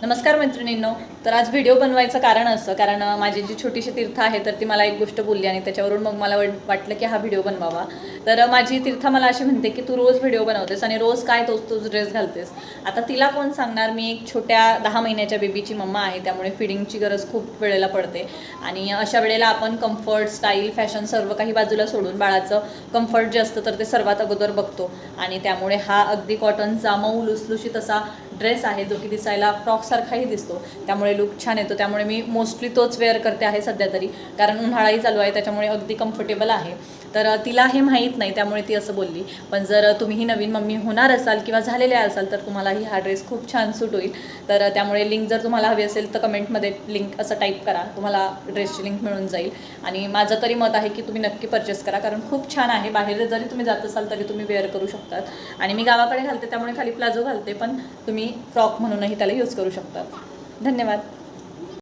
नमस्कार मैत्रिणींनो. तर आज व्हिडिओ बनवायचं कारण असं, कारण माझी जी छोटीशी तीर्थ आहे तर ती मला एक गोष्ट बोलली आणि त्याच्यावरून मग मला वाटलं की हा व्हिडिओ बनवावा. तर माझी तीर्थ मला अशी म्हणते की तू रोज व्हिडिओ बनवतेस आणि रोज काय तोच ड्रेस घालतेस. आता तिला कोण सांगणार, मी एक छोट्या 10 महिन्याच्या बेबीची मम्मा आहे, त्यामुळे फिडिंगची गरज खूप वेळेला पडते आणि अशा वेळेला आपण कम्फर्ट, स्टाईल, फॅशन सर्व काही बाजूला सोडून बाळाचं कम्फर्ट जे असतं तर ते सर्वात अगोदर बघतो. आणि त्यामुळे हा अगदी कॉटनचा मऊ लुसलुशीत असा ड्रेस आहे जो की दिसायला फ्रॉकसारखाही दिसतो, त्यामुळे लुक छान येतो. त्यामुळे मी मोस्टली तोच वेअर करते आहे सध्या तरी, कारण उन्हाळाही चालू आहे त्याच्यामुळे अगदी कम्फर्टेबल आहे. तर तिला हे माहीत नाही त्यामुळे ती असं बोलली. पण जर तुम्हीही नवीन मम्मी होणार असाल किंवा झालेल्या असाल तर तुम्हालाही हा ड्रेस खूप छान सूट होईल. तर त्यामुळे लिंक जर तुम्हाला हवी असेल तर कमेंटमध्ये लिंक असं टाईप करा, तुम्हाला ड्रेसची लिंक मिळून जाईल. आणि माझं तरी मत आहे की तुम्ही नक्की परचेस करा, कारण खूप छान आहे. बाहेर जरी तुम्ही जात असाल तरी तुम्ही वेअर करू शकतात. आणि मी गावाकडे घालते त्यामुळे खाली प्लाझो घालते, पण तुम्ही फ्रॉक म्हणूनही त्याला यूज करू शकता. धन्यवाद.